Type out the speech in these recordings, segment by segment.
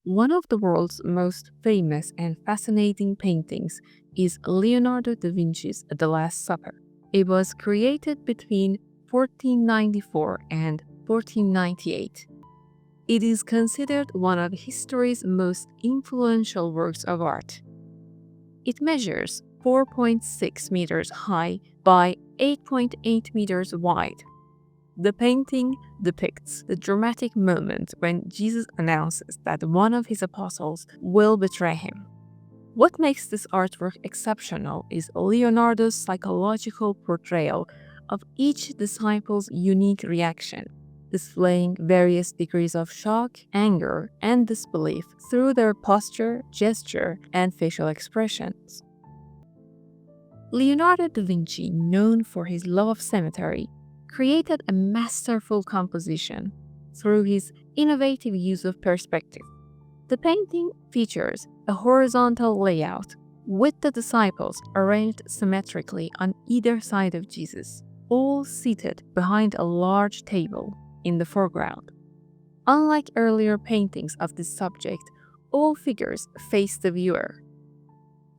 One of the world's most famous and fascinating paintings is Leonardo da Vinci's The Last Supper. It was created between 1494 and 1498. It is considered one of history's most influential works of art. It measures 4.6 meters high by 8.8 meters wide. The painting depicts the dramatic moment when Jesus announces that one of his apostles will betray him. What makes this artwork exceptional is Leonardo's psychological portrayal of each disciple's unique reaction, displaying various degrees of shock, anger, and disbelief through their posture, gesture, and facial expressions. Leonardo da Vinci, known for his love of symmetry, created a masterful composition through his innovative use of perspective. The painting features a horizontal layout with the disciples arranged symmetrically on either side of Jesus, all seated behind a large table in the foreground. Unlike earlier paintings of this subject, all figures face the viewer.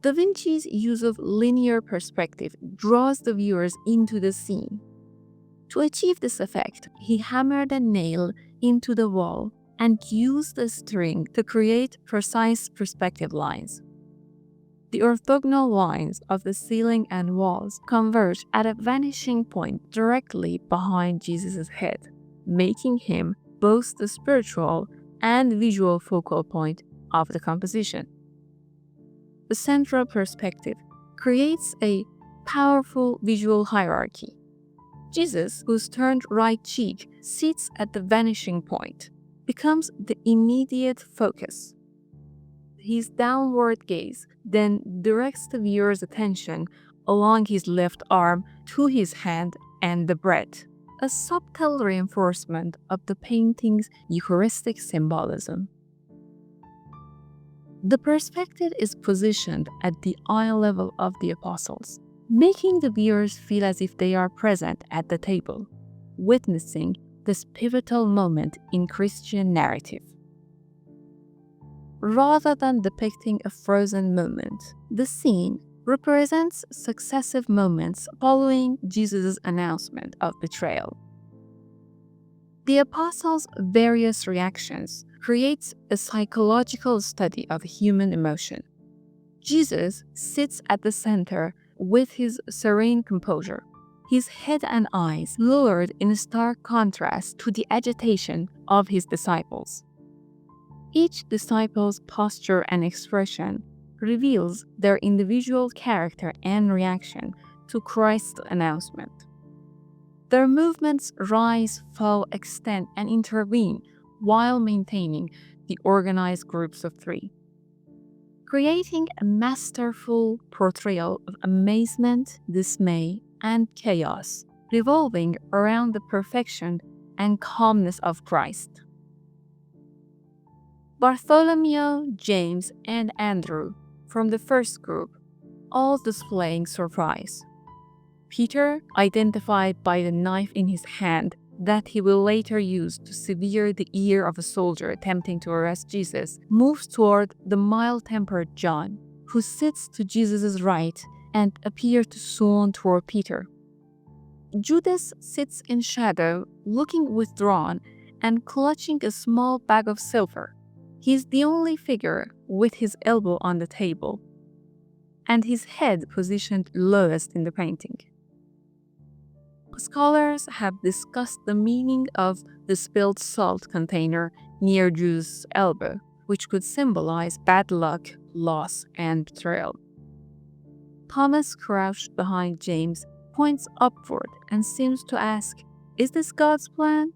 Da Vinci's use of linear perspective draws the viewers into the scene. To achieve this effect, he hammered a nail into the wall and used a string to create precise perspective lines. The orthogonal lines of the ceiling and walls converge at a vanishing point directly behind Jesus' head, making him both the spiritual and visual focal point of the composition. The central perspective creates a powerful visual hierarchy. Jesus, whose turned right cheek sits at the vanishing point, becomes the immediate focus. His downward gaze then directs the viewer's attention along his left arm to his hand and the bread, a subtle reinforcement of the painting's Eucharistic symbolism. The perspective is positioned at the eye level of the apostles, making the viewers feel as if they are present at the table, witnessing this pivotal moment in Christian narrative. Rather than depicting a frozen moment, the scene represents successive moments following Jesus' announcement of betrayal. The apostles' various reactions creates a psychological study of human emotion. Jesus sits at the center with his serene composure, his head and eyes lowered in stark contrast to the agitation of his disciples. Each disciple's posture and expression reveals their individual character and reaction to Christ's announcement. Their movements rise, fall, extend, and intervene while maintaining the organized groups of three, creating a masterful portrayal of amazement, dismay, and chaos, revolving around the perfection and calmness of Christ. Bartholomew, James, and Andrew, from the first group, all displaying surprise. Peter, identified by the knife in his hand that he will later use to sever the ear of a soldier attempting to arrest Jesus, moves toward the mild-tempered John, who sits to Jesus' right and appears to swoon toward Peter. Judas sits in shadow, looking withdrawn and clutching a small bag of silver. He is the only figure with his elbow on the table, and his head positioned lowest in the painting. Scholars have discussed the meaning of the spilled salt container near Judas' elbow, which could symbolize bad luck, loss, and betrayal. Thomas, crouched behind James, points upward and seems to ask, "Is this God's plan?"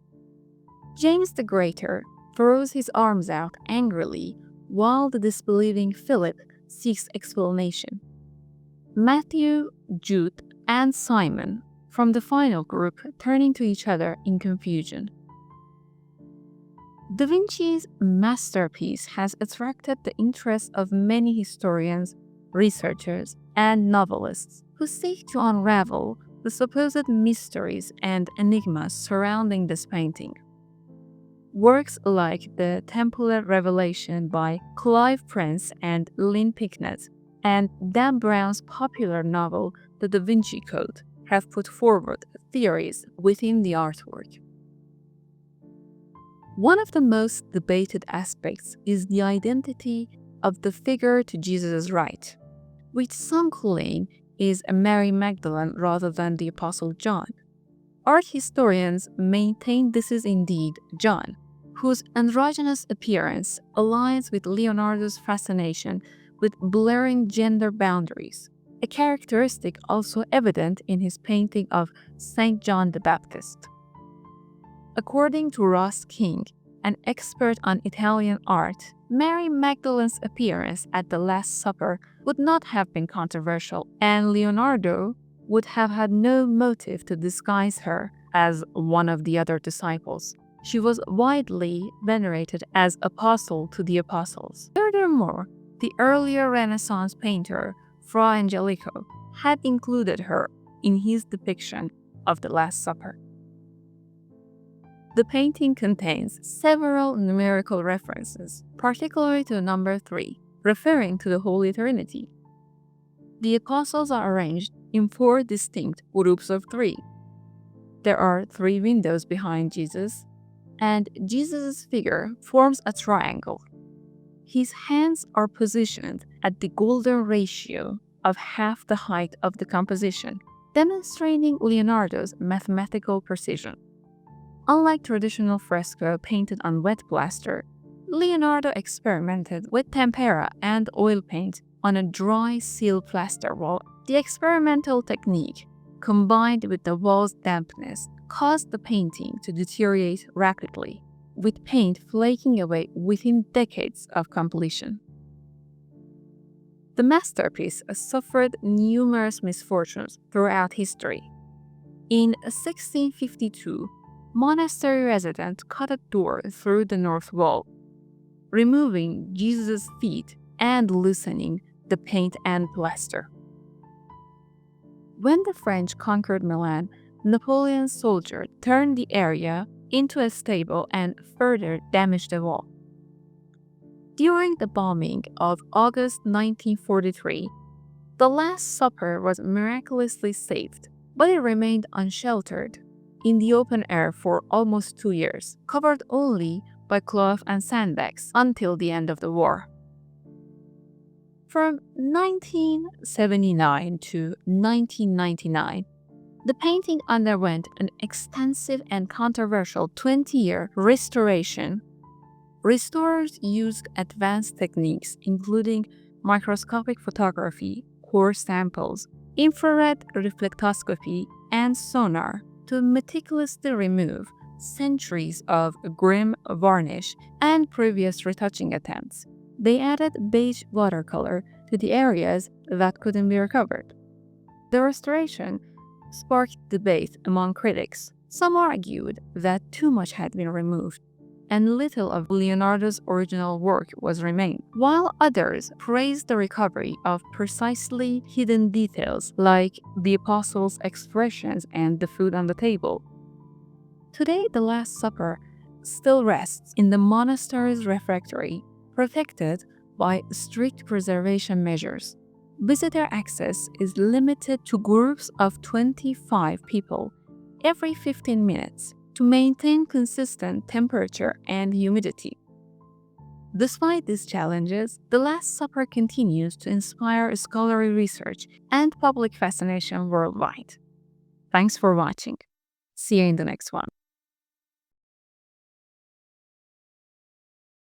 James the Greater throws his arms out angrily, while the disbelieving Philip seeks explanation. Matthew, Jude, and Simon, from the final group, turning to each other in confusion. Da Vinci's masterpiece has attracted the interest of many historians, researchers, and novelists who seek to unravel the supposed mysteries and enigmas surrounding this painting. Works like the Temple Revelation by Clive Prince and Lynn Picknett and Dan Brown's popular novel The Da Vinci Code have put forward theories within the artwork. One of the most debated aspects is the identity of the figure to Jesus' right, which some claim is Mary Magdalene rather than the Apostle John. Art historians maintain this is indeed John, whose androgynous appearance aligns with Leonardo's fascination with blurring gender boundaries, a characteristic also evident in his painting of Saint John the Baptist. According to Ross King, an expert on Italian art, Mary Magdalene's appearance at the Last Supper would not have been controversial, and Leonardo would have had no motive to disguise her as one of the other disciples. She was widely venerated as apostle to the apostles. Furthermore, the earlier Renaissance painter Fra Angelico had included her in his depiction of the Last Supper. The painting contains several numerical references, particularly to number 3, referring to the Holy Trinity. The apostles are arranged in 4 distinct groups of 3. There are 3 windows behind Jesus, and Jesus' figure forms a triangle. His hands are positioned at the golden ratio of half the height of the composition, demonstrating Leonardo's mathematical precision. Unlike traditional fresco painted on wet plaster, Leonardo experimented with tempera and oil paint on a dry seal plaster wall. The experimental technique, combined with the wall's dampness, caused the painting to deteriorate rapidly, with paint flaking away within decades of completion. The masterpiece suffered numerous misfortunes throughout history. In 1652, monastery residents cut a door through the north wall, removing Jesus' feet and loosening the paint and plaster. When the French conquered Milan, Napoleon's soldiers turned the area into a stable and further damaged the wall. During the bombing of August 1943, the Last Supper was miraculously saved, but it remained unsheltered in the open air for almost 2 years, covered only by cloth and sandbags until the end of the war. From 1979 to 1999, the painting underwent an extensive and controversial 20-year restoration. Restorers used advanced techniques including microscopic photography, core samples, infrared reflectoscopy, and sonar to meticulously remove centuries of grim varnish and previous retouching attempts. They added beige watercolor to the areas that couldn't be recovered. The restoration sparked debate among critics. Some argued that too much had been removed and little of Leonardo's original work was remained, while others praised the recovery of precisely hidden details like the apostles' expressions and the food on the table. Today, the Last Supper still rests in the monastery's refectory, protected by strict preservation measures. Visitor access is limited to groups of 25 people every 15 minutes to maintain consistent temperature and humidity. Despite these challenges, the Last Supper continues to inspire scholarly research and public fascination worldwide. Thanks for watching. See you in the next one.